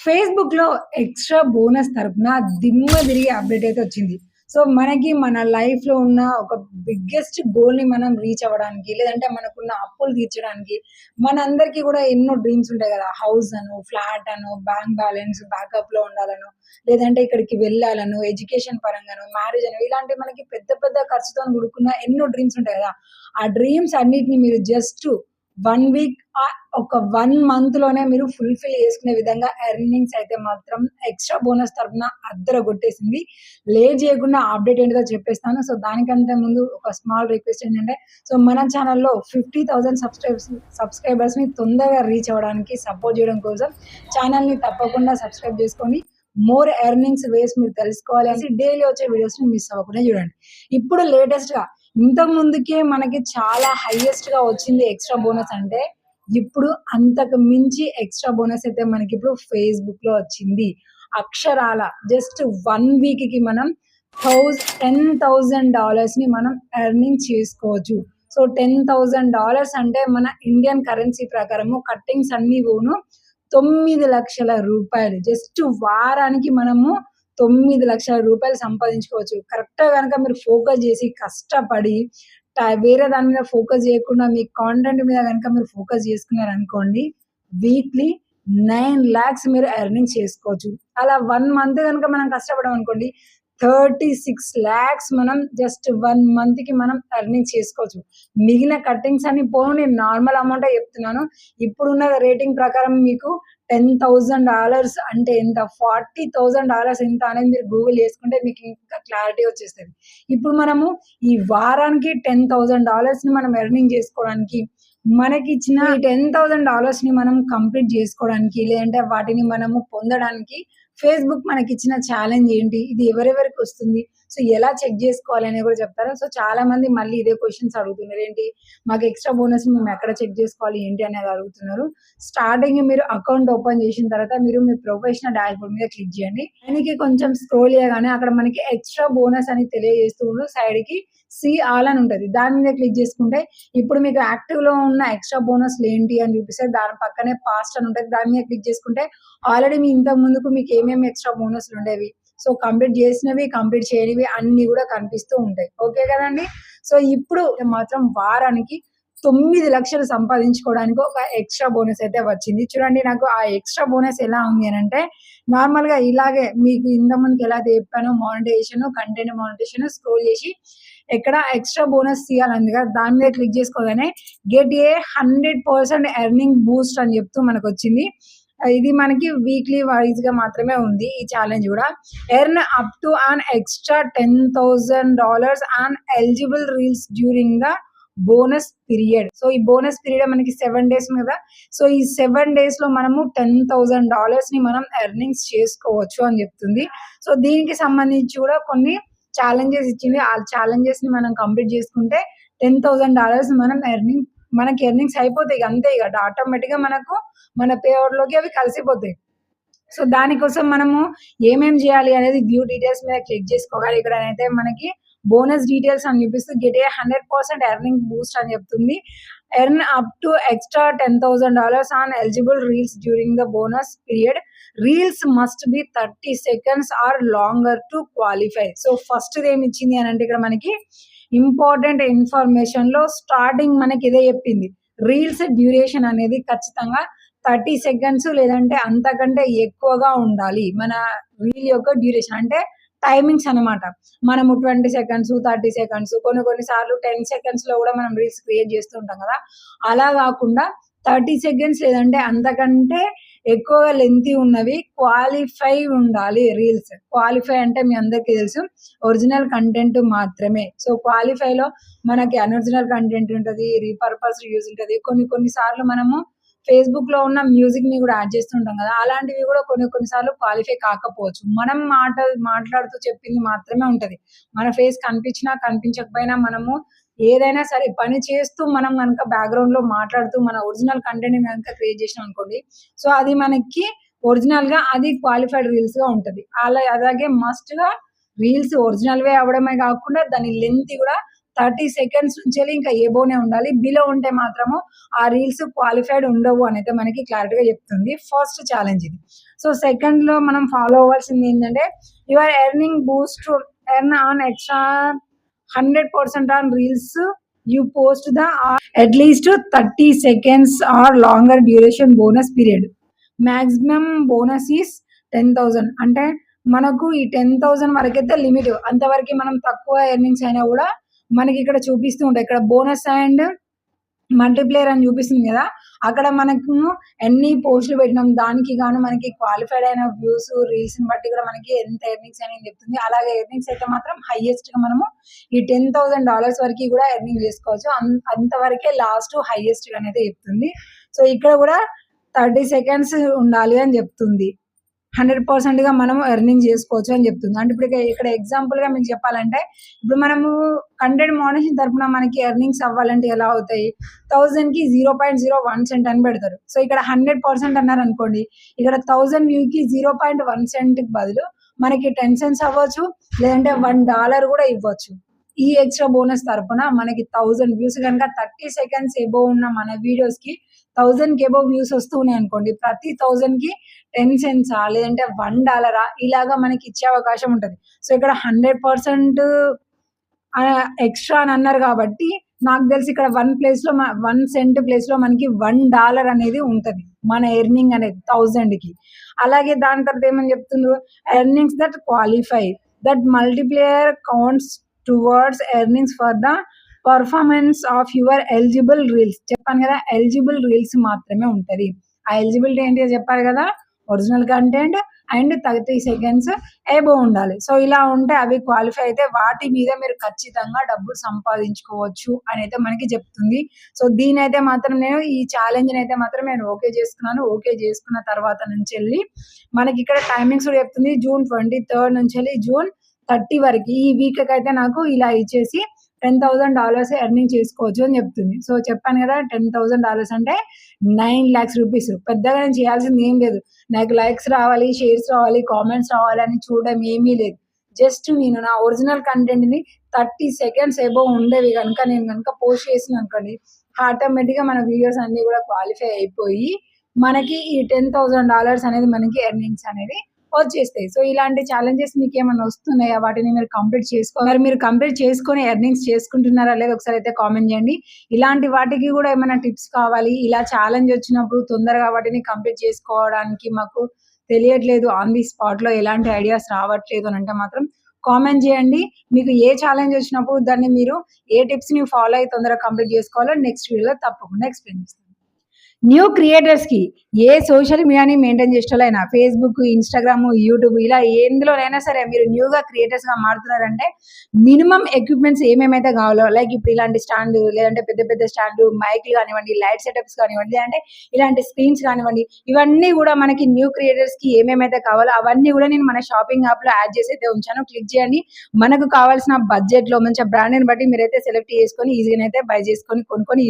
ఫేస్‌బుక్‌లో extra bonus తరపున దిమ్మ తిరిగి అప్‌డేట్ అయితే వచ్చింది. సో, మనకి మన లైఫ్‌లో ఉన్న ఒక బిగ్గెస్ట్ గోల్‌ని మనం రీచ్ అవ్వడానికి, లేదంటే మనకున్న అప్పులు తీర్చడానికి, మనందరికీ కూడా ఎన్నో డ్రీమ్స్ ఉంటాయి గదా! హౌస్ అనో, ఫ్లాట్ అనో, బ్యాంక్ బ్యాలెన్స్ బ్యాకప్‌లో ఉండాలనో, లేదంటే ఇక్కడికి వెళ్ళాలనో, ఎడ్యుకేషన్ పరంగానో, మ్యారేజ్ అనో ఇలాంటి మనకి పెద్ద పెద్ద ఖర్చుతోని కూడుకున్న ఎన్నో డ్రీమ్స్ ఉంటాయి గదా! ఆ డ్రీమ్స్ అన్నిటిని మీరు జస్ట్ 1 వీక్ ఒక 1 మంత్‌లోనే మీరు ఫుల్‌ఫిల్ చేసుకునే విధంగా ఎర్నింగ్స్ అయితే మాత్రం ఎక్స్‌ట్రా బోనస్ తరపున అద్దరగొట్టేసింది. లేట్ చేయకుండా అప్డేట్ ఏంటిదో చెప్పేస్తాను. సో, దానికంటే ముందు ఒక స్మాల్ రిక్వెస్ట్ ఏంటంటే, సో, మన ఛానెల్‌లో 50,000 సబ్‌స్క్రైబర్స్‌ని తొందరగా రీచ్ అవ్వడానికి సపోర్ట్ చేయడం కోసం ఛానెల్‌ని తప్పకుండా సబ్‌స్క్రైబ్ చేసుకొని మోర్ ఎర్నింగ్స్ వేస్ మీరు తెలుసుకోవాలి అనేసి డైలీ వచ్చే వీడియోస్‌ని మిస్ అవ్వకుండా చూడండి. ఇప్పుడు లేటెస్ట్‌గా ఇంతకు ముందుకే మనకి చాలా హైయెస్ట్‌గా వచ్చింది ఎక్స్‌ట్రా బోనస్ అంటే, ఇప్పుడు అంతకు మించి ఎక్స్‌ట్రా బోనస్ అయితే మనకిప్పుడు ఫేస్‌బుక్‌లో వచ్చింది. అక్షరాల జస్ట్ 1 వీక్‌కి మనం $10,000ని మనం ఎర్నింగ్ చేసుకోవచ్చు. సో, $10,000 అంటే మన ఇండియన్ కరెన్సీ ప్రకారము కట్టింగ్స్ అన్నీ పోను ₹9,00,000. జస్ట్ వారానికి మనము ₹9,00,000 సంపాదించుకోవచ్చు. కరెక్ట్‌గా గనక మీరు ఫోకస్ జేసి, కష్టపడి వేరే దాని మీద ఫోకస్ జేయకుండా మీ కాంటెంట్ మీద గనక మీరు ఫోకస్ జేసుకున్నారనుకోండి, వీక్లీ 9,00,000 మీరు ఎర్నింగ్ చేసుకోవచ్చు. అలా 1 మంత్ గనక మనం కష్టపడామనుకోండి, 36,00,000 మనం జస్ట్ 1 మంత్‌కి మనం ఎర్నింగ్ చేసుకోవచ్చు. మిగిలిన కట్టింగ్స్ అన్ని పోను నేను నార్మల్ అమౌంటే చెప్తున్నాను. ఇప్పుడున్న రేటింగ్ ప్రకారం మీకు $10,000 అంటే ఎంత? $40,000 ఎంత అనేది మీరు గూగుల్ చేసుకుంటే మీకు ఇంకా క్లారిటీ వచ్చేస్తది. ఇప్పుడు మనము ఈ వారానికి $10,000ని మనం ఎర్నింగ్ చేసుకోవడానికి, మనకిచ్చిన ఈ $10,000ని మనం కంప్లీట్ చేసుకోవడానికి, లేదంటే వాటిని మనము పొందడానికి ఫేస్‌బుక్ మనకిచ్చిన ఛాలెంజ్ ఏంటి? ఇది ఎవరెవరికి వస్తుంది? సో, ఎలా చెక్ జేసుకోవాలి అనేది కూడా చెప్తారు. సో, చాలామంది మళ్ళీ ఇదే క్వెషన్స్ అడుగుతున్నారు. ఏంటి? మాకు ఎక్స్‌ట్రా బోనస్‌ని మేము ఎక్కడ చెక్ జేసుకోవాలి? ఏంటి? అనేది అడుగుతున్నారు. స్టార్టింగ్ మీరు అకౌంట్ ఓపెన్ చేసిన తర్వాత మీరు మీ ప్రొఫెషనల్ డాష్‌బోర్డ్ మీద క్లిక్ చేయండి. పైనకి కొంచెం స్క్రోల్ చేయగానే అక్కడ మనకి ఎక్స్‌ట్రా బోనస్ అని తెలియజేస్తూ సైడ్‌కి సీ ఆల్ అని ఉంటది. దాని మీద క్లిక్ చేసుకుంటే ఇప్పుడు మీకు యాక్టివ్‌లో ఉన్న ఎక్స్‌ట్రా బోనస్‌లు ఏంటి అని చూపిస్తే దాని పక్కనే పాస్ట్ అని ఉంటది. దాని మీద క్లిక్ చేసుకుంటే ఆల్రెడీ మీ ఇంతకు ముందుకు మీకు ఏమేమి ఎక్స్‌ట్రా బోనస్‌లు ఉండేవి. సో, కంప్లీట్ చేసినవి, కంప్లీట్ చేయనివి అన్నీ కూడా కనిపిస్తూ ఉంటాయి. ఓకే కదండీ! సో, ఇప్పుడు మాత్రం వారానికి 9,00,000 సంపాదించుకోవడానికి ఒక ఎక్స్‌ట్రా బోనస్ అయితే వచ్చింది. చూడండి నాకు ఆ ఎక్స్‌ట్రా బోనస్ ఎలా ఉంది అనంటే, నార్మల్‌గా ఇలాగే మీకు ఇంతకుముందుకు ఎలా చెప్పానో మానిటైజేషన్, కంటెంట్ మానిటైజేషన్ స్క్రోల్ చేసి ఎక్కడ ఎక్స్‌ట్రా బోనస్ తీయాలంది కదా! దాని మీద క్లిక్ చేసుకోగానే గెట్ ఏ 100% ఎర్నింగ్ బూస్ట్ అని చెప్తూ మనకొచ్చింది. ఇది మనకి వీక్లీ వైస్‌గా మాత్రమే ఉంది ఈ ఛాలెంజ్ గూడా. Earn up to an extra $10,000 on eligible reels during the bonus period. So, ఈ బోనస్ పీరియడ్ మనకి 7 డేస్ కదా! సో, ఈ 7 డేస్‌లో మనము $10,000ని మనం ఎర్నింగ్స్ చేసుకోవచ్చు అని చెప్తుంది. సో, దీనికి సంబంధించి కూడా కొన్ని ఛాలెంజెస్ ఇచ్చింది. ఆ ఛాలెంజెస్‌ని మనం కంప్లీట్ చేసుకుంటే $10,000 మనం మనకి ఎర్నింగ్స్ అయిపోతాయి. అంతే ఇగ ఆటోమేటిక్‌గా మనకు మన పే ఔట్‌లోకి అవి కలిసిపోతాయి. సో, దానికోసం మనము ఏమేం జేయాలి అనేది వ్యూ డీటెయిల్స్ మీద క్లిక్ చేసుకోవాలి. ఇక్కడనైతే మనకి బోనస్ డీటెయిల్స్ అని చూపిస్తూ గెట్ ఏ 100% ఎర్నింగ్ బూస్ట్ అని చెప్తుంది. Earn up to extra $10,000 on eligible reels during the bonus period. Reels must be 30 seconds are longer to qualify. So, ఫస్ట్‌ది ఏమిచ్చింది అనంటే ఇక్కడ మనకి ఇంపార్టెంట్ ఇన్ఫర్మేషన్‌లో స్టార్టింగ్ మనకి ఇదే చెప్పింది. రీల్స్ డ్యూరేషన్ అనేది ఖచ్చితంగా 30 సెకండ్స్ లేదంటే అంతకంటే ఎక్కువగా ఉండాలి. మన రీల్ యొక్క డ్యూరేషన్ అంటే టైమింగ్స్ అన్నమాట. మనము 20 సెకండ్స్, 30 సెకండ్స్ కొన్ని సార్లు 10 సెకండ్స్‌లో కూడా మనం రీల్స్ క్రియేట్ చేస్తూ ఉంటాం కదా! అలా కాకుండా 30 సెకండ్స్ లేదంటే అంతకంటే ఎక్కువగా లెంగ్తీ ఉన్నవి క్వాలిఫై ఉండాలి రీల్స్. క్వాలిఫై అంటే మీ అందరికీ తెలుసు ఒరిజినల్ కంటెంట్ మాత్రమే. సో, క్వాలిఫైలో మనకి అన్‌ఒరిజినల్ కంటెంట్ ఉంటది. రీపర్పస్డ్ యూజ్ ఉంటది. కొన్ని సార్లు మనము ఫేస్‌బుక్‌లో ఉన్న మ్యూజిక్‌ని గూడా యాడ్ చేస్తుంటాం గదా! అలాంటివి గూడా కొన్ని సార్లు క్వాలిఫై కాకపోవచ్చు. మనం మాట్లాడుతూ చెప్పింది మాత్రమే ఉంటది. మన ఫేస్ కనిపించినా, కనిపించకపోయినా మనము ఏదైనా సరే పని చేస్తూ మనం గనక బ్యాక్‌గ్రౌండ్‌లో మాట్లాడుతూ మన ఒరిజినల్ కంటెంట్‌ని గనక క్రియేట్ చేసినామనుకోండి. సో, అది మనకి ఒరిజినల్‌గా అది క్వాలిఫైడ్ రీల్స్‌గా ఉంటది. అలాగే మస్ట్‌గా రీల్స్ ఒరిజినల్‌వే అవ్వడమే గాకుండా దాని లెంత్ గూడా 30 సెకండ్స్ నుంచెల్లి ఇంకా ఎబోవ్‌నే ఉండాలి. బిలో ఉంటే మాత్రము ఆ రీల్స్ క్వాలిఫైడ్ ఉండవు అనైతే మనకి క్లారిటీగా చెప్తుంది. ఫస్ట్ ఛాలెంజ్ ఇది. సో సెకండ్లో మనం ఫాలో అవ్వాల్సింది ఏంటంటే your earning Boost to earn on extra 100% on reels you post the at least 30 seconds or longer duration bonus period. Maximum bonus is 10,000. అంటే మనకు ఈ 10,000 వరకైతే లిమిట్. అంతవరకు మనం తక్కువ ఎర్నింగ్స్ అయినా కూడా మనకి ఇక్కడ చూపిస్తూ ఉంటాయి. ఇక్కడ బోనస్ అండ్ మల్టీప్లేయర్ అని చూపిస్తుంది కదా, అక్కడ మనకు ఎన్ని పోస్టులు పెట్టినాం దానికి గాను మనకి క్వాలిఫైడ్ అయిన వ్యూస్ రీల్స్ ని బట్టి కూడా మనకి ఎంత ఎర్నింగ్స్ అనేది చెప్తుంది. అలాగే ఎర్నింగ్స్ అయితే మాత్రం హైయెస్ట్ గా మనము ఈ $10,000 వరకు కూడా ఎర్నింగ్ చేసుకోవచ్చు. అంతవరకే లాస్ట్ హైయెస్ట్ గా అనేది చెప్తుంది. సో ఇక్కడ కూడా 30 సెకండ్స్ ఉండాలి అని చెప్తుంది. 100% గా మనం ఎర్నింగ్ చేసుకోవచ్చు అని చెప్తుంది. అంటే ఇప్పుడు ఇక్కడ ఎగ్జాంపుల్ గా మీకు చెప్పాలంటే ఇప్పుడు మనము కంటెంట్ మోడరేషన్ తరపున మనకి ఎర్నింగ్స్ అవ్వాలంటే ఎలా అవుతాయి, 1000 కి 0.01 సెంట్ అని పెడతారు. సో ఇక్కడ 100% అన్నారు అనుకోండి, ఇక్కడ 1000 వ్యూ కి 0.1 సెంట్ బదులు మనకి 10 సెంట్స్ అవ్వచ్చు, లేదంటే $1 కూడా ఇవ్వచ్చు. ఈ ఎక్స్ట్రా బోనస్ తరపున మనకి 1000 వ్యూస్ కనుక 30 సెకండ్స్ ఎబోవ్ ఉన్న మన వీడియోస్ కి 1000 ఎబోవ్ వ్యూస్ వస్తున్నాయి అనుకోండి, ప్రతి 1000 కి 10 సెంట్సా లేదంటే $1 ఇలాగా మనకి ఇచ్చే అవకాశం ఉంటది. సో ఇక్కడ 100% ఎక్స్ట్రా అని అన్నారు కాబట్టి నాకు తెలిసి ఇక్కడ 1 సెంట్ ప్లేస్ లో మనకి $1 అనేది ఉంటది మన ఎర్నింగ్ అనేది 1000 కి. అలాగే దాని తర్వాత ఏమని చెప్తున్నారు, earnings that qualify that multiplayer counts towards earnings for the performance of your eligible reels. చెప్పాను కదా ఎలిజిబుల్ రీల్స్ మాత్రమే ఉంటది. ఆ ఎలిజిబిలిటీ ఏంటి చెప్పారు కదా, original content and 30 seconds above ఉండాలి. సో ఇలా ఉంటే అవి క్వాలిఫై అయితే వాటి మీద మీరు ఖచ్చితంగా డబ్బులు సంపాదించుకోవచ్చు అని అయితే మనకి చెప్తుంది. సో దీని అయితే మాత్రం నేను ఈ ఛాలెంజ్ అయితే మాత్రం నేను ఓకే చేసుకున్నాను. ఓకే చేసుకున్న తర్వాత నుంచి వెళ్ళి మనకి ఇక్కడ టైమింగ్స్ కూడా చెప్తుంది. June 23 నుంచి వెళ్ళి June 30 వరకు ఈ వీక్ అయితే నాకు ఇలా ఇచ్చేసి $10,000 ఎర్నింగ్ చేసుకోవచ్చు అని చెప్తుంది. సో చెప్పాను కదా $10,000 అంటే 9 lakhs రూపీస్. పెద్దగా నేను చేయాల్సింది ఏం లేదు. నాకు లైక్స్ రావాలి, షేర్స్ రావాలి, కామెంట్స్ రావాలి అని చూడడం ఏమీ లేదు. జస్ట్ నేను నా ఒరిజినల్ కంటెంట్ ని 30 సెకండ్స్ ఎబోవ్ ఉండేవి కనుక నేను కనుక పోస్ట్ చేసిన అనుకోండి, ఆటోమేటిక్ గా మన వీడియోస్ అన్ని కూడా క్వాలిఫై అయిపోయి మనకి ఈ $10,000 అనేది మనకి ఎర్నింగ్స్ అనేది వచ్చేస్తాయి. సో ఇలాంటి ఛాలెంజెస్ మీకు ఏమైనా వస్తున్నాయా, వాటిని మీరు కంప్లీట్ చేసుకొని ఎర్నింగ్స్ చేసుకుంటున్నారా లేదా ఒకసారి అయితే కామెంట్ చేయండి. ఇలాంటి వాటికి కూడా ఏమైనా టిప్స్ కావాలి, ఇలా ఛాలెంజ్ వచ్చినప్పుడు తొందరగా వాటిని కంప్లీట్ చేసుకోవడానికి మాకు తెలియట్లేదు, ఆన్ ది స్పాట్ లో ఎలాంటి ఐడియాస్ రావట్లేదు అని అంటే మాత్రం కామెంట్ చేయండి. మీకు ఏ ఛాలెంజ్ వచ్చినప్పుడు దాన్ని మీరు ఏ టిప్స్ ని ఫాలో అయ్యి తొందరగా కంప్లీట్ చేసుకోవాలో నెక్స్ట్ వీడియోలో తప్పకుండా ఎక్స్ప్లెయిన్ చేస్తాను. న్యూ క్రియేటర్స్ కి ఏ సోషల్ మీడియాని మెయింటైన్ చేసేటోళ్ళైనా ఫేస్బుక్, ఇన్స్టాగ్రామ్, యూట్యూబ్ ఇలా ఎందులోనైనా సరే మీరు న్యూగా క్రియేటర్స్ గా మారుతున్నారంటే మినిమం ఎక్విప్మెంట్స్ ఏమేమైతే కావాలో, లైక్ ఇప్పుడు ఇలాంటి స్టాండ్ లేదంటే పెద్ద పెద్ద స్టాండ్, మైక్లు కానివ్వండి, లైట్ సెటప్స్ కానివ్వండి, లేదంటే ఇలాంటి స్క్రీన్స్ కానివ్వండి, ఇవన్నీ కూడా మనకి న్యూ క్రియేటర్స్ కి ఏమేమైతే కావాలో అవన్నీ కూడా నేను మన షాపింగ్ యాప్ లో యాడ్ చేసి అయితే ఉంచాను. క్లిక్ చేయండి. మనకు కావాల్సిన బడ్జెట్ లో మంచి బ్రాండ్ ని బట్టి మీరైతే సెలెక్ట్ చేసుకొని ఈజీగా అయితే బై చేసుకొని కొనుక్కొని